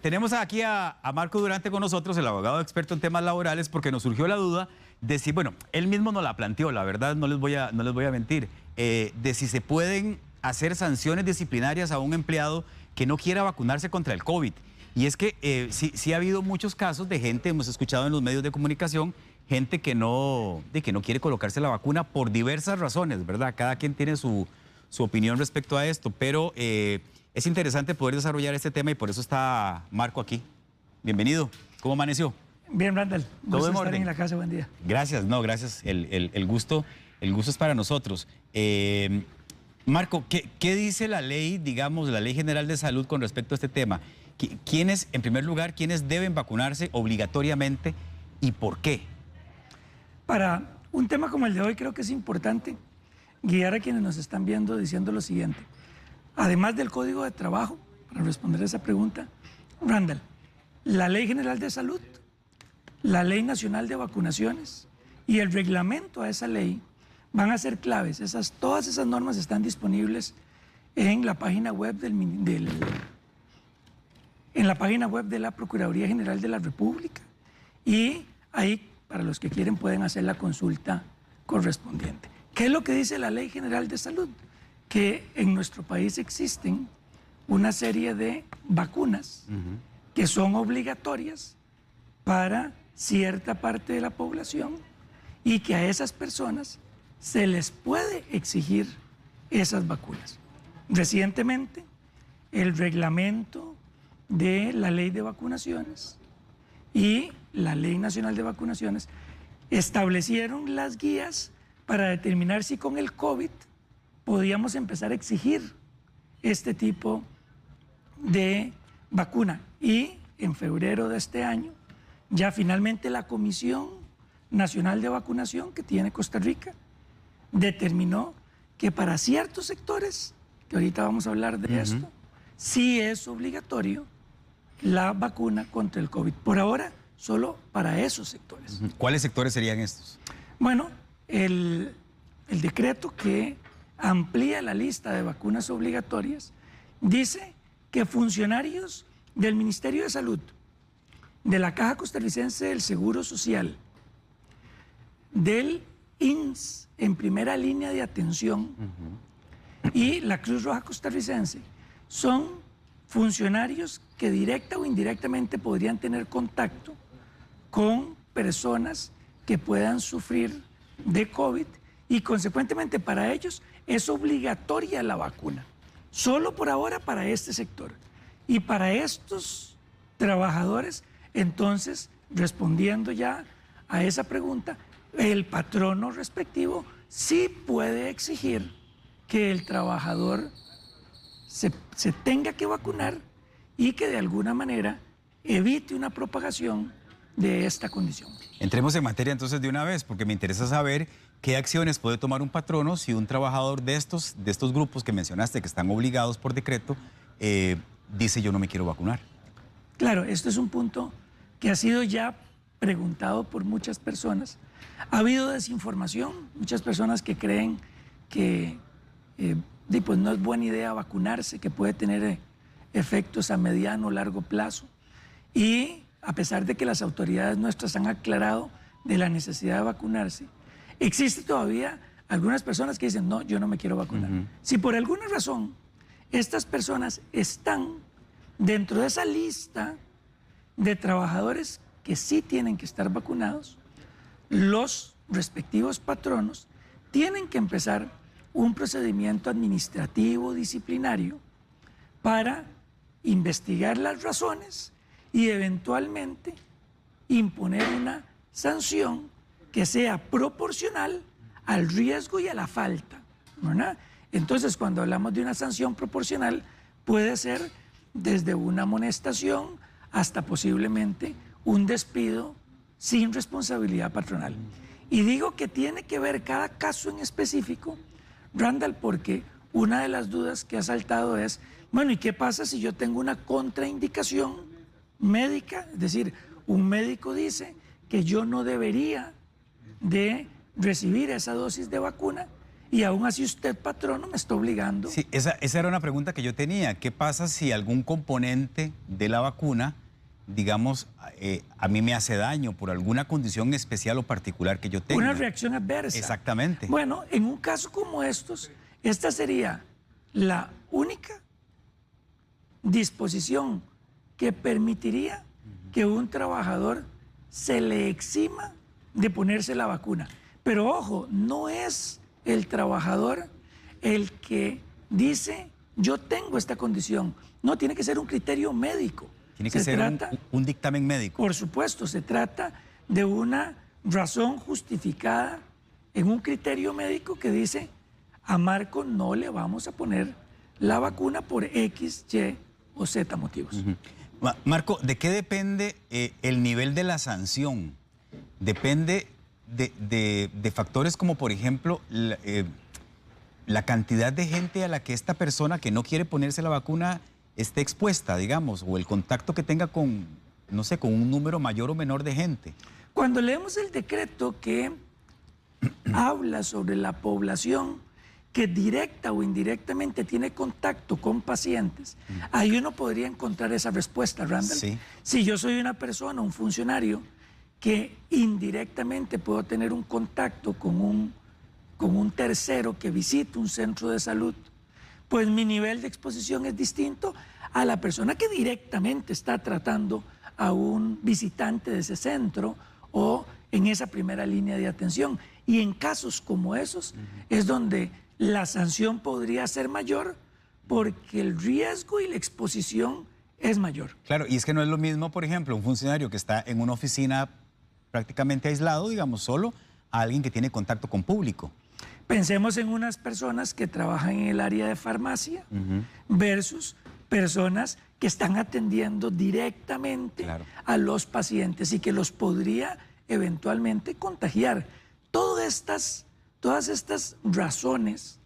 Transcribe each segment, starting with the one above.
Tenemos aquí a Marco Durante con nosotros, el abogado experto en temas laborales, porque nos surgió la duda de si, bueno, él mismo nos la planteó, la verdad no les voy a mentir, de si se pueden hacer sanciones disciplinarias a un empleado que no quiera vacunarse contra el COVID. Y es que sí ha habido muchos casos de gente, hemos escuchado en los medios de comunicación, gente que no quiere colocarse la vacuna por diversas razones, ¿verdad? Cada quien tiene su opinión respecto a esto, pero es interesante poder desarrollar este tema y por eso está Marco aquí. Bienvenido. ¿Cómo amaneció? Bien, Randall. ¿Todo en orden? Estar en la casa, buen día. Gracias, no, gracias. El gusto es para nosotros. Marco, ¿qué dice la ley, digamos, la Ley General de Salud con respecto a este tema? ¿Quiénes, en primer lugar, quiénes deben vacunarse obligatoriamente y por qué? Para un tema como el de hoy, creo que es importante guiar a quienes nos están viendo diciendo lo siguiente. Además del Código de Trabajo, para responder a esa pregunta, Randall, la Ley General de Salud, la Ley Nacional de Vacunaciones y el reglamento a esa ley van a ser claves. Todas esas normas están disponibles en la página web en la página web de la Procuraduría General de la República, y ahí, para los que quieren, pueden hacer la consulta correspondiente. ¿Qué es lo que dice la Ley General de Salud? Que en nuestro país existen una serie de vacunas que son obligatorias para cierta parte de la población y que a esas personas se les puede exigir esas vacunas. Recientemente, el reglamento de la Ley de Vacunaciones y la Ley Nacional de Vacunaciones establecieron las guías para determinar si con el COVID podíamos empezar a exigir este tipo de vacuna. Y en febrero de este año, ya finalmente la Comisión Nacional de Vacunación que tiene Costa Rica determinó que para ciertos sectores, que ahorita vamos a hablar de esto, sí es obligatorio la vacuna contra el COVID. Por ahora, solo para esos sectores. ¿Cuáles sectores serían estos? Bueno, el decreto que amplía la lista de vacunas obligatorias dice que funcionarios del Ministerio de Salud, de la Caja Costarricense del Seguro Social, del INS en primera línea de atención y la Cruz Roja Costarricense son funcionarios que directa o indirectamente podrían tener contacto con personas que puedan sufrir de COVID y consecuentemente para ellos es obligatoria la vacuna. Solo por ahora para este sector. Y para estos trabajadores, entonces, respondiendo ya a esa pregunta, el patrono respectivo sí puede exigir que el trabajador se tenga que vacunar y que de alguna manera evite una propagación de esta condición. Entremos en materia entonces de una vez, porque me interesa saber qué acciones puede tomar un patrono si un trabajador de estos grupos que mencionaste, que están obligados por decreto, dice yo no me quiero vacunar. Claro, esto es un punto que ha sido ya preguntado por muchas personas. Ha habido desinformación, muchas personas que creen que pues no es buena idea vacunarse, que puede tener efectos a mediano o largo plazo. Y a pesar de que las autoridades nuestras han aclarado de la necesidad de vacunarse, existe todavía algunas personas que dicen, no, yo no me quiero vacunar. Si por alguna razón estas personas están dentro de esa lista de trabajadores que sí tienen que estar vacunados, los respectivos patronos tienen que empezar un procedimiento administrativo disciplinario para investigar las razones y eventualmente imponer una sanción que sea proporcional al riesgo y a la falta, ¿verdad? Entonces, cuando hablamos de una sanción proporcional, puede ser desde una amonestación hasta posiblemente un despido sin responsabilidad patronal. Y digo que tiene que ver cada caso en específico, Randall, porque una de las dudas que ha saltado es, bueno, ¿y qué pasa si yo tengo una contraindicación médica? Es decir, un médico dice que yo no debería de recibir esa dosis de vacuna y aún así usted, patrono, me está obligando. Sí, esa era una pregunta que yo tenía. ¿Qué pasa si algún componente de la vacuna, digamos, a mí me hace daño por alguna condición especial o particular que yo tenga? Una reacción adversa. Exactamente. Bueno, en un caso como estos, esta sería la única disposición que permitiría que un trabajador se le exima de ponerse la vacuna. Pero ojo, no es el trabajador el que dice, yo tengo esta condición. No, tiene que ser un criterio médico. Tiene que ser un dictamen médico. Por supuesto, se trata de una razón justificada en un criterio médico que dice, a Marco no le vamos a poner la vacuna por X, Y o Z motivos. Marco, ¿de qué depende el nivel de la sanción? Depende de factores como, por ejemplo, la cantidad de gente a la que esta persona que no quiere ponerse la vacuna esté expuesta, digamos, o el contacto que tenga con, no sé, con un número mayor o menor de gente. Cuando leemos el decreto que habla sobre la población que directa o indirectamente tiene contacto con pacientes, ahí uno podría encontrar esa respuesta, Randall. Sí. Si yo soy una persona, un funcionario, que indirectamente puedo tener un contacto con un tercero que visita un centro de salud, pues mi nivel de exposición es distinto a la persona que directamente está tratando a un visitante de ese centro o en esa primera línea de atención. Y en casos como esos es donde la sanción podría ser mayor porque el riesgo y la exposición es mayor. Claro, y es que no es lo mismo, por ejemplo, un funcionario que está en una oficina prácticamente aislado, digamos, solo, a alguien que tiene contacto con público. Pensemos en unas personas que trabajan en el área de farmacia versus personas que están atendiendo directamente a los pacientes y que los podría eventualmente contagiar. Todas estas razones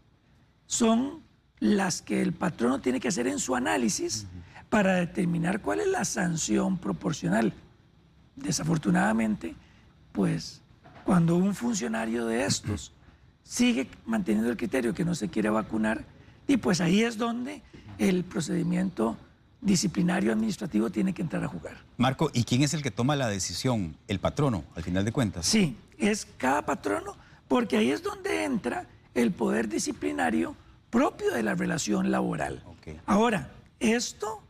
son las que el patrono tiene que hacer en su análisis para determinar cuál es la sanción proporcional. Desafortunadamente, pues cuando un funcionario de estos sigue manteniendo el criterio que no se quiere vacunar, y pues ahí es donde el procedimiento disciplinario administrativo tiene que entrar a jugar. Marco, ¿y quién es el que toma la decisión? ¿El patrono, al final de cuentas? Sí, es cada patrono, porque ahí es donde entra el poder disciplinario propio de la relación laboral. Okay. Ahora, esto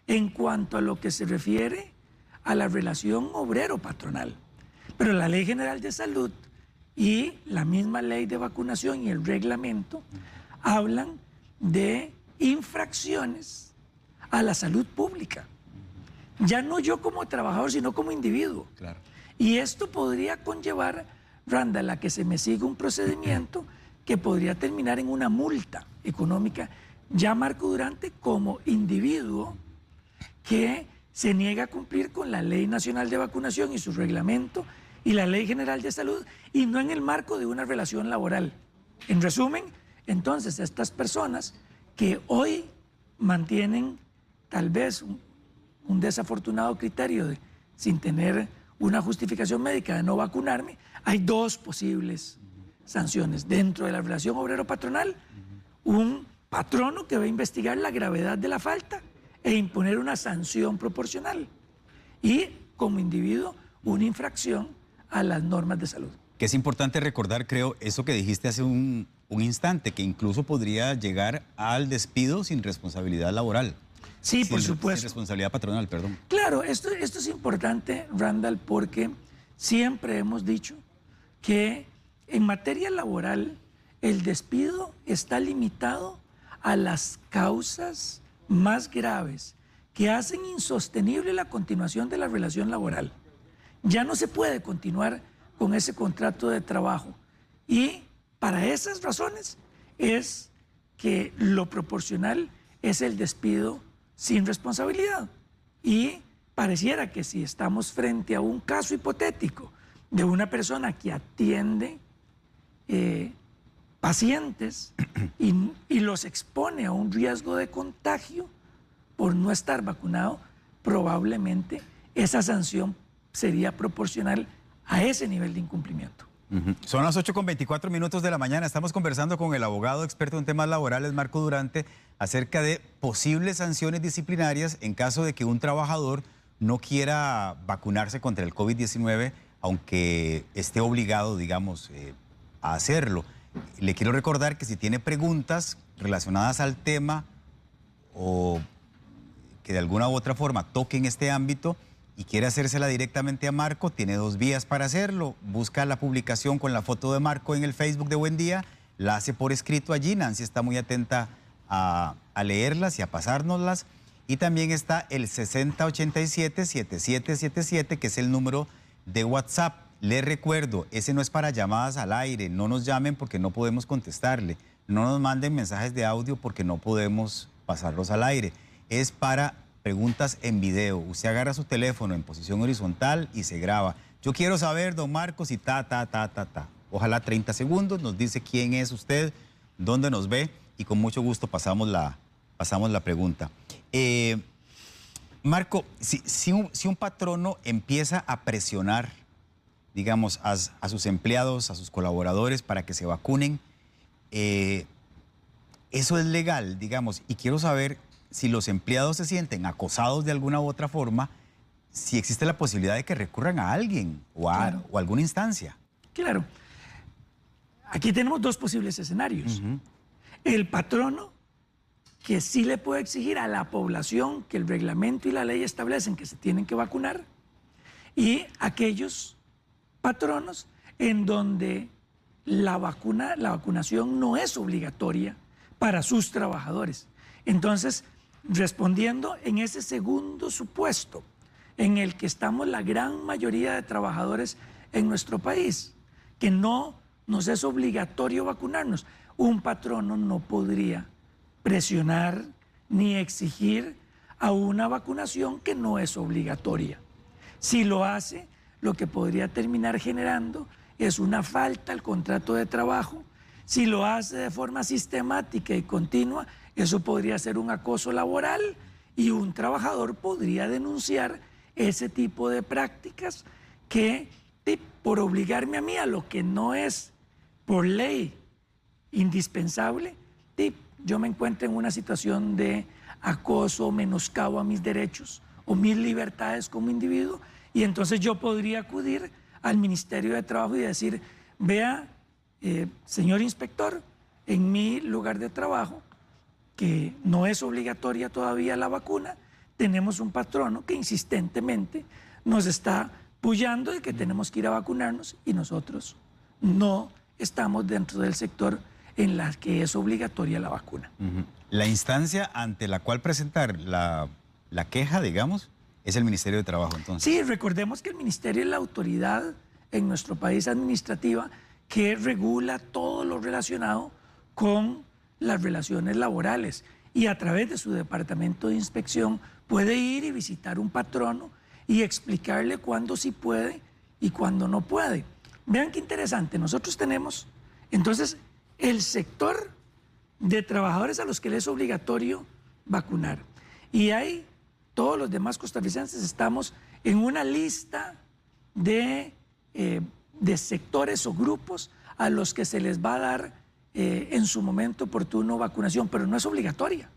en cuanto a lo que se refiere a la relación obrero-patronal. Pero la Ley General de Salud y la misma ley de vacunación y el reglamento hablan de infracciones a la salud pública. Ya no yo como trabajador, sino como individuo. Claro. Y esto podría conllevar, Randall, a que se me siga un procedimiento que podría terminar en una multa económica. Ya Marco Durante, como individuo que se niega a cumplir con la Ley Nacional de Vacunación y su reglamento y la Ley General de Salud, y no en el marco de una relación laboral. En resumen, entonces, estas personas que hoy mantienen tal vez un desafortunado criterio de, sin tener una justificación médica de no vacunarme, hay dos posibles sanciones. Dentro de la relación obrero-patronal, un patrono que va a investigar la gravedad de la falta e imponer una sanción proporcional. Y como individuo, una infracción a las normas de salud. Que es importante recordar, creo, eso que dijiste hace un instante, que incluso podría llegar al despido sin responsabilidad laboral. Sí, por supuesto. Sin responsabilidad patronal, perdón. Claro, esto es importante, Randall, porque siempre hemos dicho que en materia laboral el despido está limitado a las causas más graves que hacen insostenible la continuación de la relación laboral. Ya no se puede continuar con ese contrato de trabajo. Y para esas razones es que lo proporcional es el despido sin responsabilidad. Y pareciera que si estamos frente a un caso hipotético de una persona que atiende pacientes y los expone a un riesgo de contagio por no estar vacunado, probablemente esa sanción sería proporcional a ese nivel de incumplimiento. Son las 8:24 de la mañana. Estamos conversando con el abogado experto en temas laborales, Marco Durante, acerca de posibles sanciones disciplinarias en caso de que un trabajador no quiera vacunarse contra el COVID-19, aunque esté obligado, digamos, a hacerlo. Le quiero recordar que si tiene preguntas relacionadas al tema o que de alguna u otra forma toquen este ámbito y quiere hacérsela directamente a Marco, tiene 2 vías para hacerlo. Busca la publicación con la foto de Marco en el Facebook de Buen Día, la hace por escrito allí. Nancy está muy atenta a leerlas y a pasárnoslas. Y también está el 6087-7777, que es el número de WhatsApp. Les recuerdo, ese no es para llamadas al aire, no nos llamen porque no podemos contestarle, no nos manden mensajes de audio porque no podemos pasarlos al aire. Es para preguntas en video. Usted agarra su teléfono en posición horizontal y se graba. Yo quiero saber, don Marcos, y ta. Ojalá 30 segundos, nos dice quién es usted, dónde nos ve y con mucho gusto pasamos la pregunta. Marco, si un patrono empieza a presionar, digamos, a sus empleados, a sus colaboradores para que se vacunen, eso es legal, digamos, y quiero saber si los empleados se sienten acosados de alguna u otra forma, si existe la posibilidad de que recurran a alguien o a alguna instancia. Claro. Aquí tenemos 2 posibles escenarios. El patrono, que sí le puede exigir a la población que el reglamento y la ley establecen que se tienen que vacunar, y aquellos patronos en donde la vacunación no es obligatoria para sus trabajadores. Entonces, respondiendo en ese segundo supuesto en el que estamos la gran mayoría de trabajadores en nuestro país, que no nos es obligatorio vacunarnos, un patrono no podría presionar ni exigir a una vacunación que no es obligatoria. Si lo hace, lo que podría terminar generando es una falta al contrato de trabajo. Si lo hace de forma sistemática y continua, eso podría ser un acoso laboral y un trabajador podría denunciar ese tipo de prácticas que, por obligarme a mí a lo que no es por ley indispensable, yo me encuentro en una situación de acoso, menoscabo a mis derechos o mis libertades como individuo, y entonces yo podría acudir al Ministerio de Trabajo y decir, vea, señor inspector, en mi lugar de trabajo, que no es obligatoria todavía la vacuna, tenemos un patrono que insistentemente nos está puyando de que tenemos que ir a vacunarnos y nosotros no estamos dentro del sector en la que es obligatoria la vacuna. La instancia ante la cual presentar la queja, digamos, es el Ministerio de Trabajo, entonces. Sí, recordemos que el Ministerio es la autoridad en nuestro país administrativa que regula todo lo relacionado con las relaciones laborales y a través de su departamento de inspección puede ir y visitar un patrono y explicarle cuándo sí puede y cuándo no puede. Vean qué interesante, nosotros tenemos entonces el sector de trabajadores a los que les es obligatorio vacunar. Y hay, todos los demás costarricenses estamos en una lista de sectores o grupos a los que se les va a dar en su momento oportuno vacunación, pero no es obligatoria.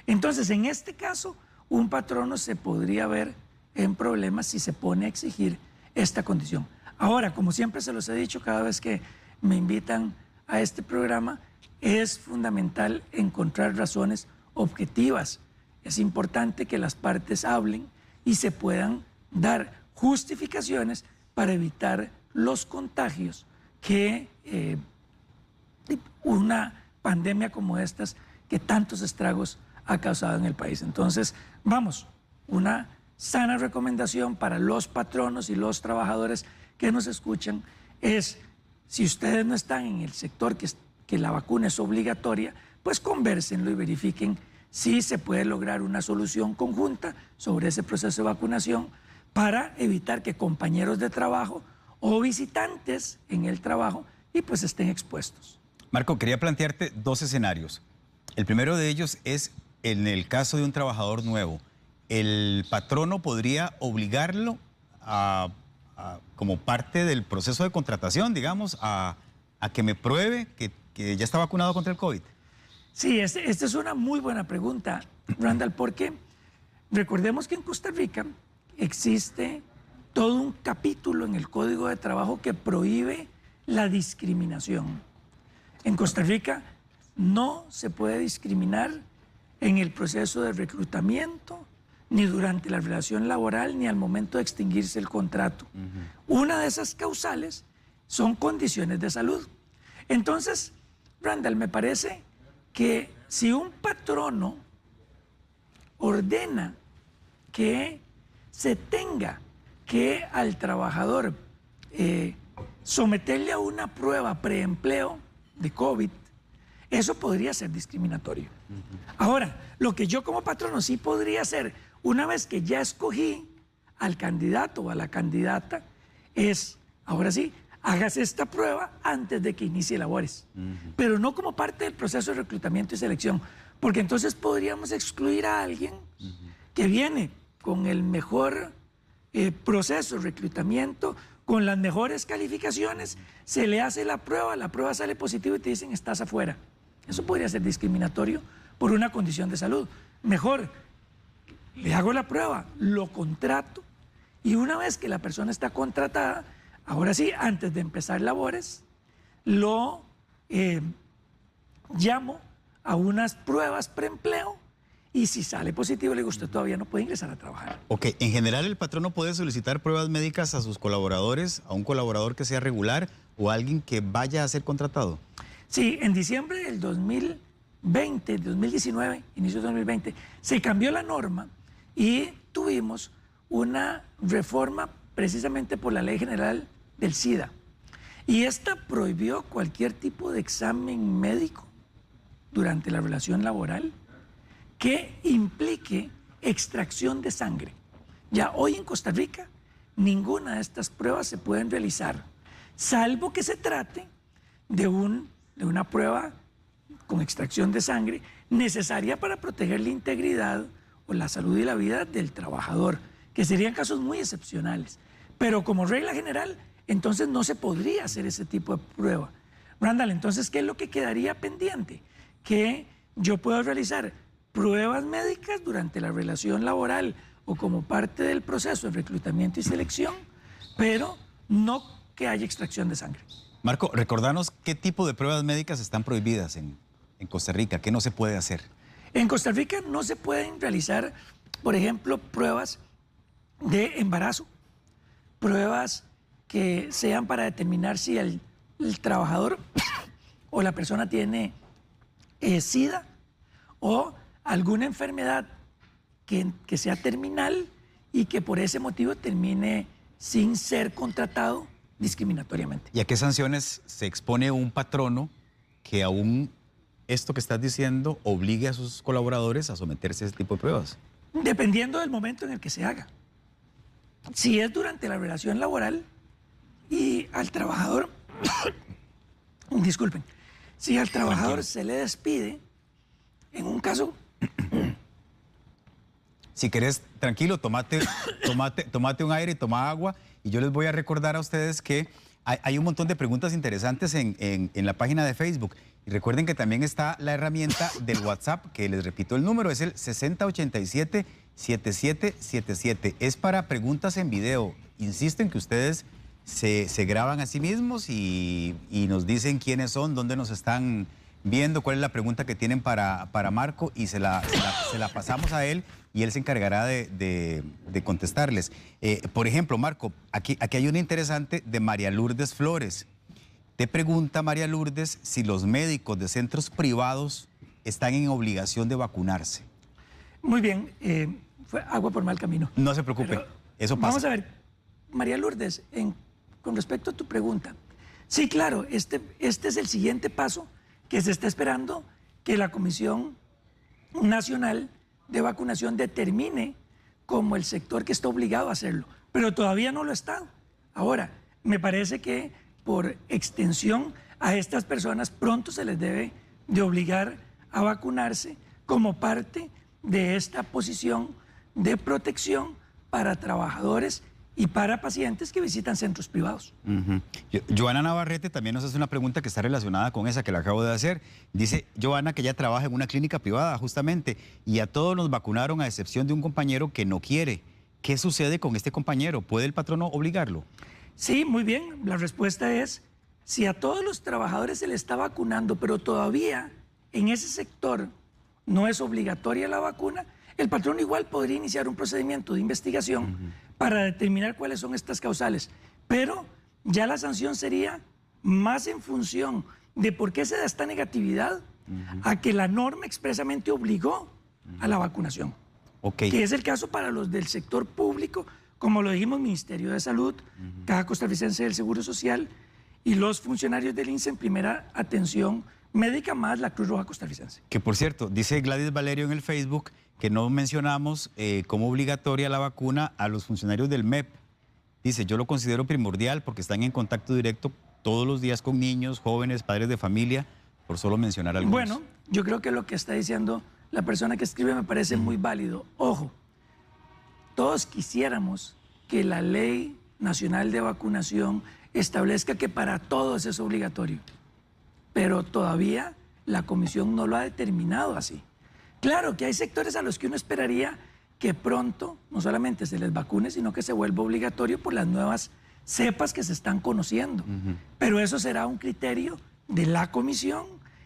Entonces, en este caso, un patrono se podría ver en problemas si se pone a exigir esta condición. Ahora, como siempre se los he dicho cada vez que me invitan a este programa, es fundamental encontrar razones objetivas. Es importante que las partes hablen y se puedan dar justificaciones para evitar los contagios que una pandemia como estas, que tantos estragos ha causado en el país. Entonces, vamos, una sana recomendación para los patronos y los trabajadores que nos escuchan es, si ustedes no están en el sector que la vacuna es obligatoria, pues convérsenlo y verifiquen si se puede lograr una solución conjunta sobre ese proceso de vacunación para evitar que compañeros de trabajo o visitantes en el trabajo y pues estén expuestos. Marco, quería plantearte 2 escenarios. El primero de ellos es en el caso de un trabajador nuevo. ¿El patrono podría obligarlo a como parte del proceso de contratación, digamos, a que me pruebe que ya está vacunado contra el COVID? Sí, esta es una muy buena pregunta, Randall, porque recordemos que en Costa Rica existe todo un capítulo en el Código de Trabajo que prohíbe la discriminación. En Costa Rica no se puede discriminar en el proceso de reclutamiento, ni durante la relación laboral, ni al momento de extinguirse el contrato. Una de esas causales son condiciones de salud. Entonces, Randall, me parece que si un patrono ordena que se tenga que al trabajador someterle a una prueba preempleo de COVID, eso podría ser discriminatorio. Ahora, lo que yo como patrono sí podría hacer, una vez que ya escogí al candidato o a la candidata, es, ahora sí, hágase esta prueba antes de que inicie labores, pero no como parte del proceso de reclutamiento y selección, porque entonces podríamos excluir a alguien que viene con el mejor proceso de reclutamiento, con las mejores calificaciones, se le hace la prueba sale positiva y te dicen estás afuera. Eso podría ser discriminatorio por una condición de salud. Mejor, le hago la prueba, lo contrato y una vez que la persona está contratada, ahora sí, antes de empezar labores, lo llamo a unas pruebas preempleo y si sale positivo, le digo, usted todavía no puede ingresar a trabajar. Ok, en general el patrono puede solicitar pruebas médicas a sus colaboradores, a un colaborador que sea regular o a alguien que vaya a ser contratado. Sí, en diciembre del 2019, inicio de 2020, se cambió la norma y tuvimos una reforma precisamente por la Ley General del SIDA. Y esta prohibió cualquier tipo de examen médico durante la relación laboral que implique extracción de sangre. Ya hoy en Costa Rica, ninguna de estas pruebas se pueden realizar, salvo que se trate de una prueba con extracción de sangre necesaria para proteger la integridad o la salud y la vida del trabajador, que serían casos muy excepcionales. Pero como regla general, entonces no se podría hacer ese tipo de prueba. Randall, entonces, ¿qué es lo que quedaría pendiente? Que yo puedo realizar pruebas médicas durante la relación laboral o como parte del proceso de reclutamiento y selección, pero no que haya extracción de sangre. Marco, recordanos qué tipo de pruebas médicas están prohibidas en Costa Rica, qué no se puede hacer. En Costa Rica no se pueden realizar, por ejemplo, pruebas de embarazo, pruebas que sean para determinar si el trabajador o la persona tiene SIDA o alguna enfermedad que sea terminal y que por ese motivo termine sin ser contratado discriminatoriamente. ¿Y a qué sanciones se expone un patrono que aún esto que estás diciendo obligue a sus colaboradores a someterse a ese tipo de pruebas? Dependiendo del momento en el que se haga. Si es durante la relación laboral y al trabajador, disculpen, si al trabajador se le despide, en un caso... Si querés, tranquilo, tomate un aire y toma agua. Y yo les voy a recordar a ustedes que hay un montón de preguntas interesantes en la página de Facebook. Y recuerden que también está la herramienta del WhatsApp, que les repito el número, es el 6087-7777. Es para preguntas en video. Insisto en que ustedes se graban a sí mismos y nos dicen quiénes son, dónde nos están viendo, cuál es la pregunta que tienen para Marco y se la pasamos a él y él se encargará de contestarles. Por ejemplo, Marco, aquí hay una interesante de María Lourdes Flores. Te pregunta María Lourdes si los médicos de centros privados están en obligación de vacunarse. Muy bien, fue agua por mal camino. No se preocupe, Pero eso pasa. Vamos a ver, María Lourdes, con respecto a tu pregunta. Sí, claro, este es el siguiente paso que se está esperando que la Comisión Nacional de Vacunación determine como el sector que está obligado a hacerlo, pero todavía no lo está. Ahora, me parece que por extensión a estas personas pronto se les debe de obligar a vacunarse como parte de esta posición de protección para trabajadores y para pacientes que visitan centros privados. Joana Navarrete también nos hace una pregunta que está relacionada con esa que le acabo de hacer. Dice Joana que ella trabaja en una clínica privada justamente y a todos nos vacunaron a excepción de un compañero que no quiere. ¿Qué sucede con este compañero? ¿Puede el patrono obligarlo? Sí, muy bien. La respuesta es, si a todos los trabajadores se les está vacunando, pero todavía en ese sector no es obligatoria la vacuna, el patrón igual podría iniciar un procedimiento de investigación para determinar cuáles son estas causales. Pero ya la sanción sería más en función de por qué se da esta negatividad a que la norma expresamente obligó a la vacunación. Que es el caso para los del sector público, como lo dijimos, Ministerio de Salud, Caja Costarricense del Seguro Social y los funcionarios del INSS en primera atención médica más la Cruz Roja Costarricense. Que por cierto, dice Gladys Valerio en el Facebook que no mencionamos como obligatoria la vacuna a los funcionarios del MEP. Dice, yo lo considero primordial porque están en contacto directo todos los días con niños, jóvenes, padres de familia, por solo mencionar algunos. Bueno, yo creo que lo que está diciendo la persona que escribe me parece muy válido. Ojo, todos quisiéramos que la Ley Nacional de Vacunación establezca que para todos es obligatorio, pero todavía la Comisión no lo ha determinado así. Claro que hay sectores a los que uno esperaría que pronto no solamente se les vacune, sino que se vuelva obligatorio por las nuevas cepas que se están conociendo. Pero eso será un criterio de la Comisión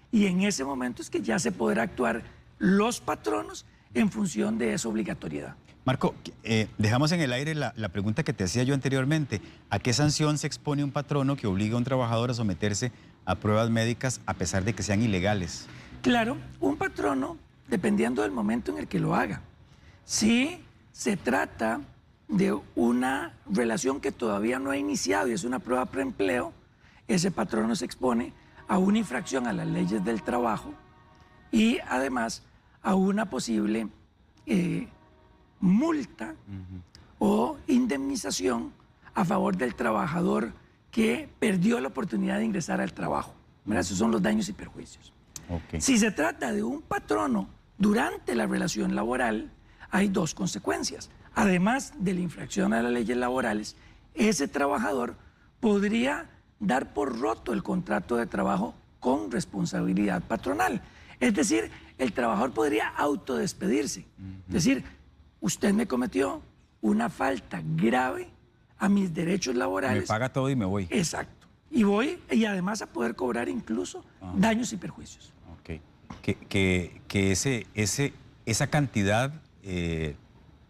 y en ese momento es que ya se podrá actuar los patronos en función de esa obligatoriedad. Marco, dejamos en el aire la pregunta que te hacía yo anteriormente. ¿A qué sanción se expone un patrono que obliga a un trabajador a someterse a pruebas médicas a pesar de que sean ilegales? Claro, un patrono, dependiendo del momento en el que lo haga. Si se trata de una relación que todavía no ha iniciado y es una prueba preempleo, ese patrono se expone a una infracción a las leyes del trabajo y además a una posible multa o indemnización a favor del trabajador que perdió la oportunidad de ingresar al trabajo. Esos son los daños y perjuicios. Si se trata de un patrono durante la relación laboral, hay dos consecuencias. Además de la infracción a las leyes laborales, ese trabajador podría dar por roto el contrato de trabajo con responsabilidad patronal. Es decir, el trabajador podría autodespedirse. Es decir, usted me cometió una falta grave a mis derechos laborales. Me paga todo y me voy. Exacto. Y voy, y además a poder cobrar incluso daños y perjuicios. Esa cantidad,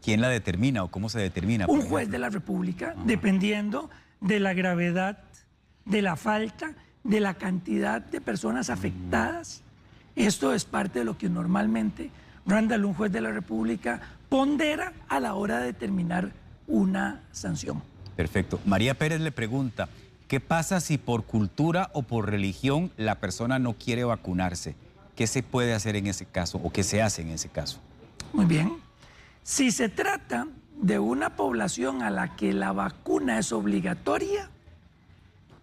¿quién la determina o cómo se determina? Un juez de la República, dependiendo de la gravedad de la falta, de la cantidad de personas afectadas. Esto es parte de lo que normalmente, Randall, un juez de la República, pondera a la hora de determinar una sanción. Perfecto. María Pérez le pregunta, ¿qué pasa si por cultura o por religión la persona no quiere vacunarse? ¿Qué se puede hacer en ese caso o qué se hace en ese caso? Muy bien. Si se trata de una población a la que la vacuna es obligatoria,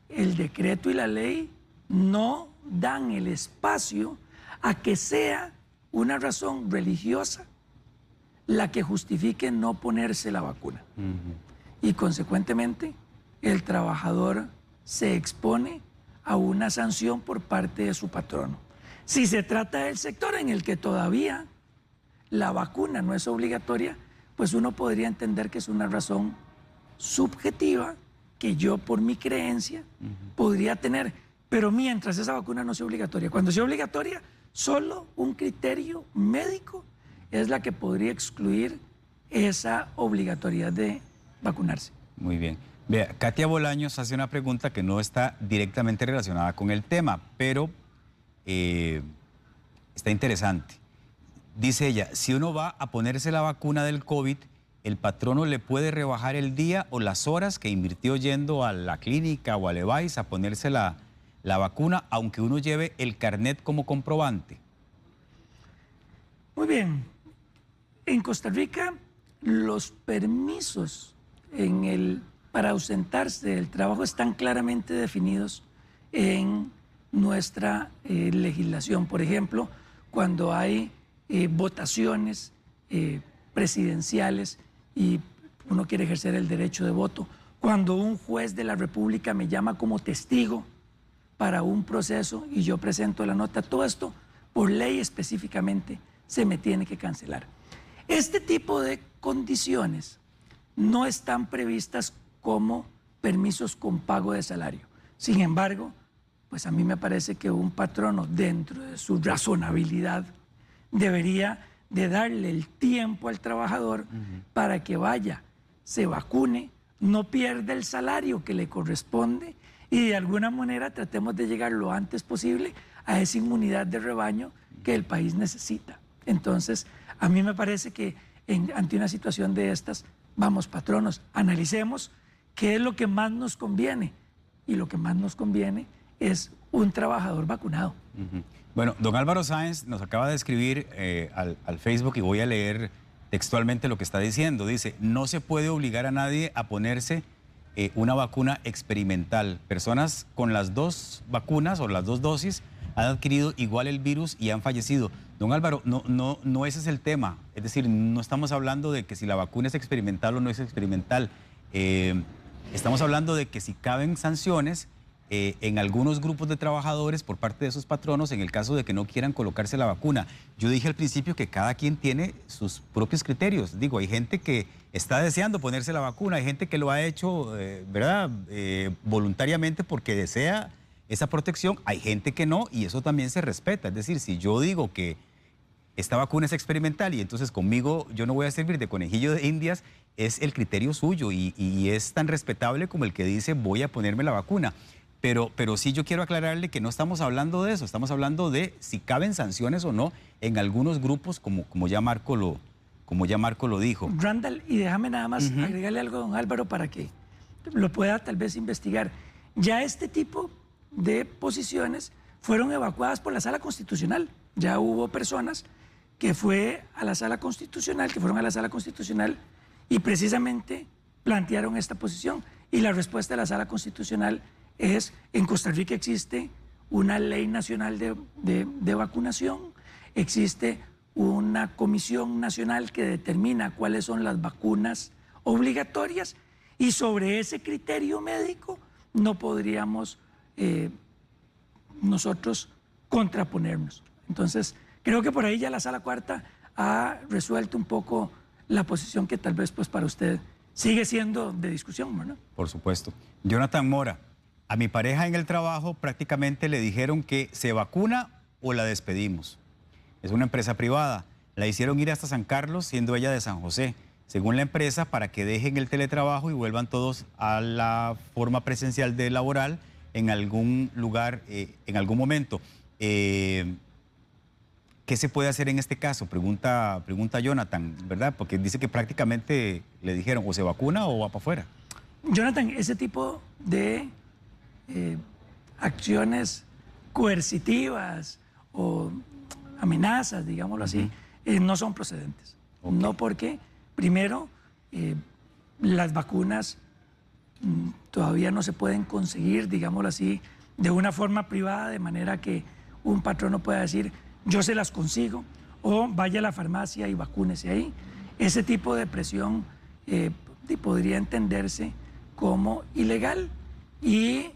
el decreto y la ley no dan el espacio a que sea una razón religiosa la que justifique no ponerse la vacuna. Y consecuentemente, el trabajador se expone a una sanción por parte de su patrono. Si se trata del sector en el que todavía la vacuna no es obligatoria, pues uno podría entender que es una razón subjetiva que yo por mi creencia podría tener. Pero mientras esa vacuna no sea obligatoria, cuando sea obligatoria, solo un criterio médico es la que podría excluir esa obligatoriedad de vacunarse. Muy bien. Vea, Katia Bolaños hace una pregunta que no está directamente relacionada con el tema, pero está interesante. Dice ella, si uno va a ponerse la vacuna del COVID, ¿el patrono le puede rebajar el día o las horas que invirtió yendo a la clínica o al EVAIS a ponerse la vacuna, aunque uno lleve el carnet como comprobante? Muy bien. En Costa Rica, los permisos para ausentarse del trabajo están claramente definidos en nuestra legislación. Por ejemplo, cuando hay votaciones presidenciales y uno quiere ejercer el derecho de voto, cuando un juez de la República me llama como testigo para un proceso y yo presento la nota, todo esto por ley específicamente se me tiene que cancelar. Este tipo de condiciones no están previstas como permisos con pago de salario. Sin embargo, pues a mí me parece que un patrono, dentro de su razonabilidad, debería de darle el tiempo al trabajador para que vaya, se vacune, no pierda el salario que le corresponde y de alguna manera tratemos de llegar lo antes posible a esa inmunidad de rebaño que el país necesita. Entonces, a mí me parece que ante una situación de estas, vamos, patronos, analicemos qué es lo que más nos conviene. Y lo que más nos conviene es un trabajador vacunado. Bueno, don Álvaro Sáenz nos acaba de escribir al Facebook y voy a leer textualmente lo que está diciendo. Dice, no se puede obligar a nadie a ponerse una vacuna experimental. Personas con las 2 vacunas o las 2 dosis han adquirido igual el virus y han fallecido. Don Álvaro, no ese es el tema. Es decir, no estamos hablando de que si la vacuna es experimental o no es experimental. Estamos hablando de que si caben sanciones en algunos grupos de trabajadores por parte de esos patronos en el caso de que no quieran colocarse la vacuna. Yo dije al principio que cada quien tiene sus propios criterios. Digo, hay gente que está deseando ponerse la vacuna, hay gente que lo ha hecho, ¿verdad? Voluntariamente porque desea esa protección, hay gente que no y eso también se respeta. Es decir, si yo digo que esta vacuna es experimental y entonces conmigo yo no voy a servir de conejillo de indias, es el criterio suyo y es tan respetable como el que dice voy a ponerme la vacuna. Pero sí yo quiero aclararle que no estamos hablando de eso, estamos hablando de si caben sanciones o no en algunos grupos, como ya Marco lo dijo. Randall, y déjame nada más agregarle algo a don Álvaro para que lo pueda tal vez investigar. Ya este tipo de posiciones fueron evacuadas por la Sala Constitucional. Ya hubo personas que fueron a la Sala Constitucional y precisamente plantearon esta posición. Y la respuesta de la Sala Constitucional es, en Costa Rica existe una ley nacional de vacunación, existe una comisión nacional que determina cuáles son las vacunas obligatorias y sobre ese criterio médico no podríamos nosotros contraponernos. Entonces, creo que por ahí ya la Sala Cuarta ha resuelto un poco la posición que tal vez pues para usted sigue siendo de discusión, ¿no? Por supuesto. Jonathan Mora, a mi pareja en el trabajo prácticamente le dijeron que se vacuna o la despedimos. Es una empresa privada. La hicieron ir hasta San Carlos, siendo ella de San José, según la empresa, para que dejen el teletrabajo y vuelvan todos a la forma presencial de laboral en algún lugar, en algún momento. ¿Qué se puede hacer en este caso? Pregunta Jonathan, ¿verdad? Porque dice que prácticamente le dijeron o se vacuna o va para afuera. Jonathan, ese tipo de acciones coercitivas o amenazas, digámoslo así, no son procedentes. Okay. No porque, primero, las vacunas todavía no se pueden conseguir, digámoslo así, de una forma privada, de manera que un patrono pueda decir, yo se las consigo, o vaya a la farmacia y vacúnese ahí. Ese tipo de presión podría entenderse como ilegal y,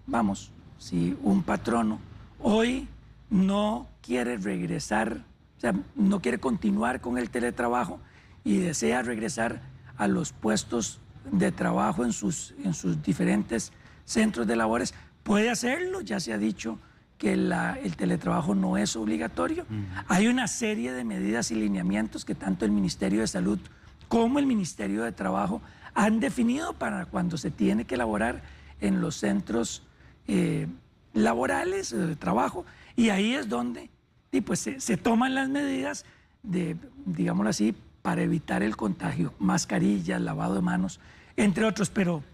vamos, si un patrono hoy no quiere regresar, o sea, no quiere continuar con el teletrabajo y desea regresar a los puestos de trabajo en sus diferentes centros de labores, puede hacerlo. Ya se ha dicho que el teletrabajo no es obligatorio. Hay una serie de medidas y lineamientos que tanto el Ministerio de Salud como el Ministerio de Trabajo han definido para cuando se tiene que laborar en los centros laborales de trabajo, y ahí es donde pues, se toman las medidas de, digámoslo así, para evitar el contagio, mascarillas, lavado de manos, entre otros. Pero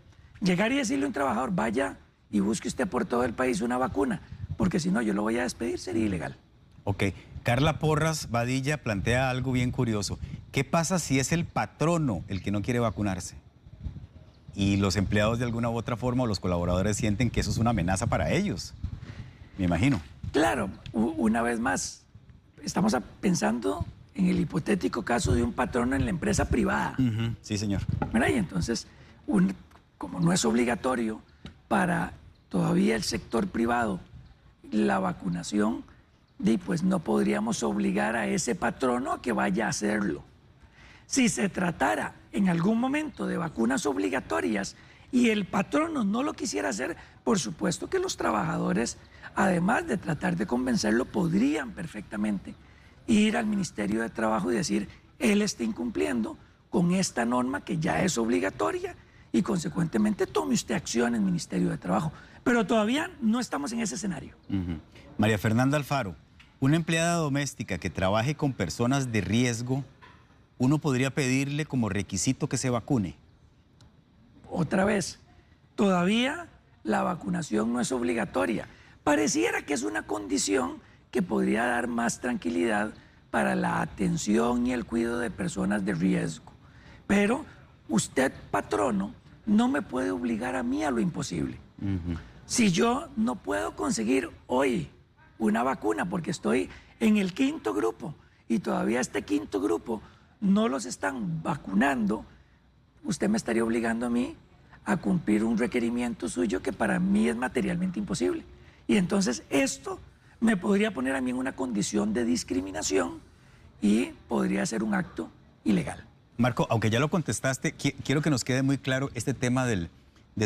llegar y decirle a un trabajador, vaya y busque usted por todo el país una vacuna, porque si no yo lo voy a despedir, sería ilegal. Ok. Carla Porras Badilla plantea algo bien curioso. ¿Qué pasa si es el patrono el que no quiere vacunarse? Y los empleados de alguna u otra forma o los colaboradores sienten que eso es una amenaza para ellos. Me imagino. Claro, una vez más, estamos pensando en el hipotético caso de un patrono en la empresa privada. Sí, señor. ¿Verdad? Y entonces, como no es obligatorio para todavía el sector privado la vacunación, pues no podríamos obligar a ese patrono a que vaya a hacerlo. Si se tratara en algún momento de vacunas obligatorias y el patrono no lo quisiera hacer, por supuesto que los trabajadores, además de tratar de convencerlo, podrían perfectamente ir al Ministerio de Trabajo y decir, él está incumpliendo con esta norma que ya es obligatoria y consecuentemente tome usted acción en el Ministerio de Trabajo. Pero todavía no estamos en ese escenario. María Fernanda Alfaro, una empleada doméstica que trabaje con personas de riesgo, ¿uno podría pedirle como requisito que se vacune? Otra vez, todavía la vacunación no es obligatoria. Pareciera que es una condición que podría dar más tranquilidad para la atención y el cuidado de personas de riesgo. Pero usted, patrono, no me puede obligar a mí a lo imposible. Si yo no puedo conseguir hoy una vacuna porque estoy en el 5.º grupo y todavía este 5.º grupo no los están vacunando, usted me estaría obligando a mí a cumplir un requerimiento suyo que para mí es materialmente imposible. Y entonces esto me podría poner a mí en una condición de discriminación y podría ser un acto ilegal. Marco, aunque ya lo contestaste, quiero que nos quede muy claro este tema de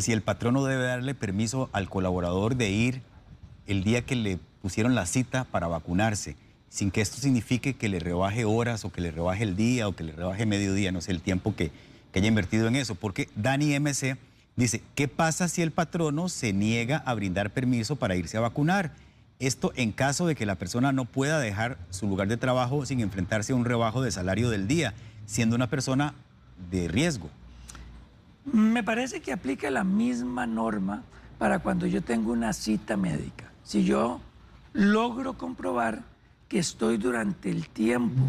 si el patrono debe darle permiso al colaborador de ir el día que le pusieron la cita para vacunarse, sin que esto signifique que le rebaje horas o que le rebaje el día o que le rebaje mediodía, no sé, el tiempo que haya invertido en eso. Porque Dani MC dice, ¿qué pasa si el patrono se niega a brindar permiso para irse a vacunar? Esto en caso de que la persona no pueda dejar su lugar de trabajo sin enfrentarse a un rebajo de salario del día, siendo una persona de riesgo. Me parece que aplica la misma norma para cuando yo tengo una cita médica. Si yo logro comprobar que estoy durante el tiempo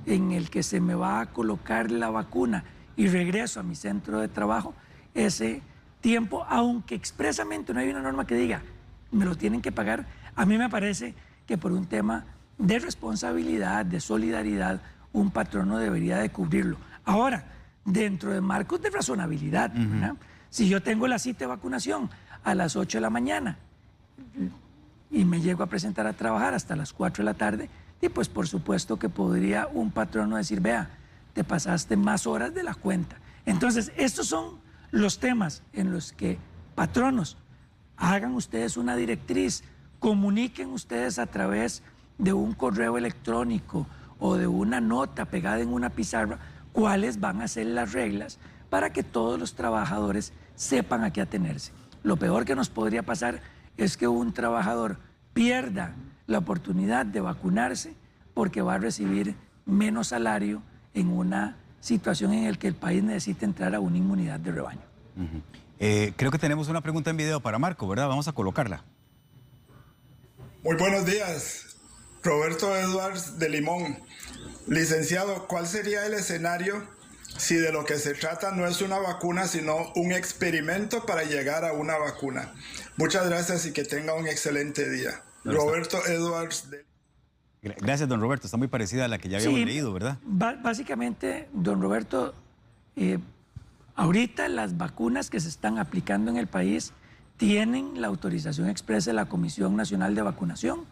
en el que se me va a colocar la vacuna y regreso a mi centro de trabajo, ese tiempo, aunque expresamente no hay una norma que diga, me lo tienen que pagar, a mí me parece que por un tema de responsabilidad, de solidaridad, un patrono debería de cubrirlo. Ahora, dentro de marcos de razonabilidad, ¿verdad? Si yo tengo la cita de vacunación a las 8 de la mañana y me llego a presentar a trabajar hasta las 4 de la tarde, y pues por supuesto que podría un patrono decir, vea, te pasaste más horas de la cuenta. Entonces, estos son los temas en los que patronos, hagan ustedes una directriz, comuniquen ustedes a través de un correo electrónico o de una nota pegada en una pizarra, cuáles van a ser las reglas para que todos los trabajadores sepan a qué atenerse. Lo peor que nos podría pasar es que un trabajador pierda la oportunidad de vacunarse porque va a recibir menos salario en una situación en la que el país necesita entrar a una inmunidad de rebaño. Creo que tenemos una pregunta en video para Marco, ¿verdad? Vamos a colocarla. Muy buenos días, Roberto Edwards de Limón. Licenciado, ¿cuál sería el escenario si de lo que se trata no es una vacuna, sino un experimento para llegar a una vacuna? Muchas gracias y que tenga un excelente día. Roberto Edwards de... Gracias, don Roberto. Está muy parecida a la que ya habíamos leído, ¿verdad? Básicamente, don Roberto, ahorita las vacunas que se están aplicando en el país tienen la autorización expresa de la Comisión Nacional de Vacunación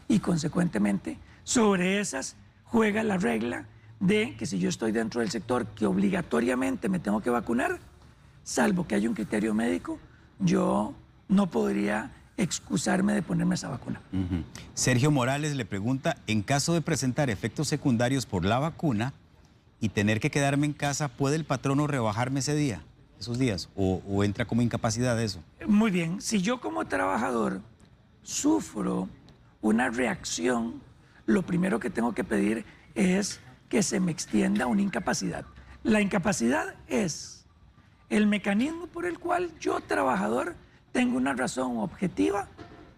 y, consecuentemente, sobre esas juega la regla de que si yo estoy dentro del sector que obligatoriamente me tengo que vacunar, salvo que haya un criterio médico, yo no podría excusarme de ponerme esa vacuna. Sergio Morales le pregunta, en caso de presentar efectos secundarios por la vacuna y tener que quedarme en casa, ¿puede el patrono rebajarme ese día, esos días? ¿O entra como incapacidad eso? Muy bien, si yo como trabajador sufro una reacción, lo primero que tengo que pedir es que se me extienda una incapacidad. La incapacidad es el mecanismo por el cual yo, trabajador, tengo una razón objetiva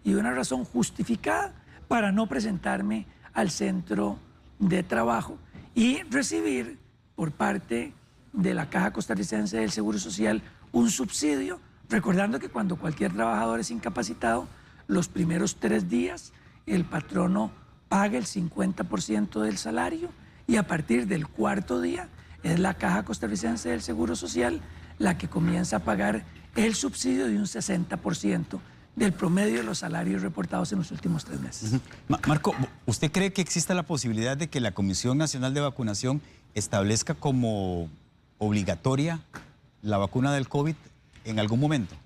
y una razón justificada para no presentarme al centro de trabajo y recibir por parte de la Caja Costarricense del Seguro Social un subsidio, recordando que cuando cualquier trabajador es incapacitado, los primeros 3 días el patrono paga el 50% del salario y a partir del cuarto día es la Caja Costarricense del Seguro Social la que comienza a pagar el subsidio de un 60% del promedio de los salarios reportados en los últimos 3 meses. Marco, ¿usted cree que exista la posibilidad de que la Comisión Nacional de Vacunación establezca como obligatoria la vacuna del COVID en algún momento?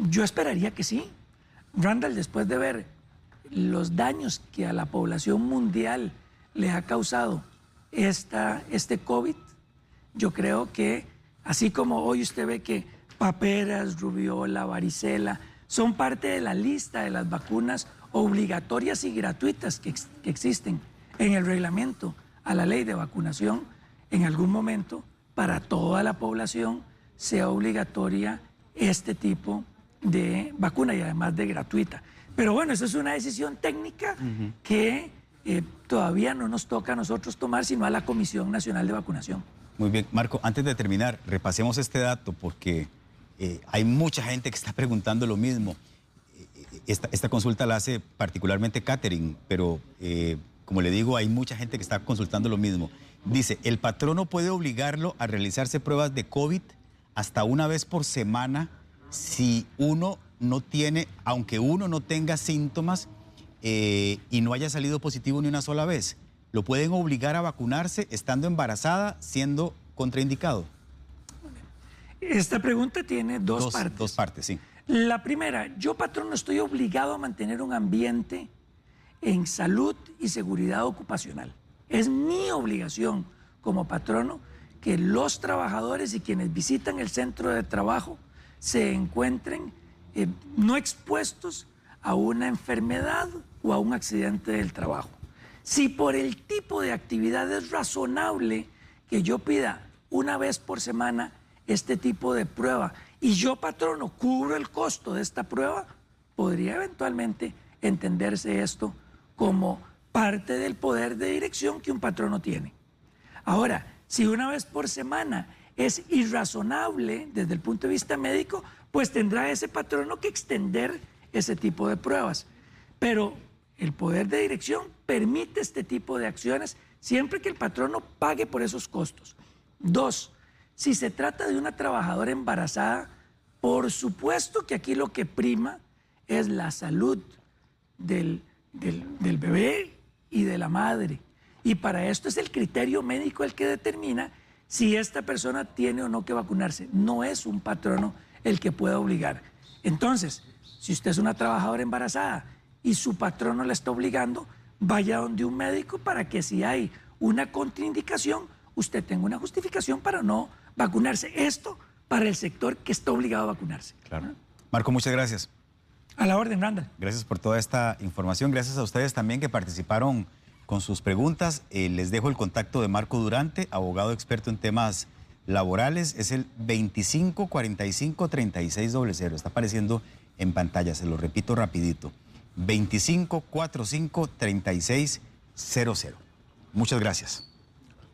Yo esperaría que sí. Randall, después de ver los daños que a la población mundial le ha causado este COVID, yo creo que así como hoy usted ve que paperas, rubiola, varicela son parte de la lista de las vacunas obligatorias y gratuitas que existen en el reglamento a la ley de vacunación, en algún momento para toda la población sea obligatoria este tipo de vacuna y además de gratuita. Pero bueno, eso es una decisión técnica que todavía no nos toca a nosotros tomar, sino a la Comisión Nacional de Vacunación. Muy bien, Marco, antes de terminar, repasemos este dato porque hay mucha gente que está preguntando lo mismo. Esta consulta la hace particularmente Catherine, pero como le digo, hay mucha gente que está consultando lo mismo. Dice, el patrono puede obligarlo a realizarse pruebas de COVID hasta una vez por semana si uno no tiene, aunque uno no tenga síntomas y no haya salido positivo ni una sola vez. ¿Lo pueden obligar a vacunarse estando embarazada, siendo contraindicado? Esta pregunta tiene dos partes. Dos partes, sí. La primera, yo patrono estoy obligado a mantener un ambiente en salud y seguridad ocupacional. Es mi obligación como patrono que los trabajadores y quienes visitan el centro de trabajo se encuentren no expuestos a una enfermedad o a un accidente del trabajo. Si por el tipo de actividad es razonable que yo pida una vez por semana este tipo de prueba y yo, patrono, cubro el costo de esta prueba, podría eventualmente entenderse esto como parte del poder de dirección que un patrono tiene. Ahora, si una vez por semana es irrazonable desde el punto de vista médico, pues tendrá ese patrono que extender ese tipo de pruebas. Pero el poder de dirección permite este tipo de acciones siempre que el patrono pague por esos costos. 2, si se trata de una trabajadora embarazada, por supuesto que aquí lo que prima es la salud del bebé y de la madre. Y para esto es el criterio médico el que determina si esta persona tiene o no que vacunarse. No es un patrono el que pueda obligar. Entonces, si usted es una trabajadora embarazada y su patrono la está obligando, vaya donde un médico para que si hay una contraindicación, usted tenga una justificación para no vacunarse. Esto para el sector que está obligado a vacunarse. Claro. Marco, muchas gracias. A la orden, Randall. Gracias por toda esta información. Gracias a ustedes también que participaron con sus preguntas. Les dejo el contacto de Marco Durante, abogado experto en temas laborales. Es el 2545-3600. Está apareciendo en pantalla, se lo repito rapidito. 2545-3600. Muchas gracias.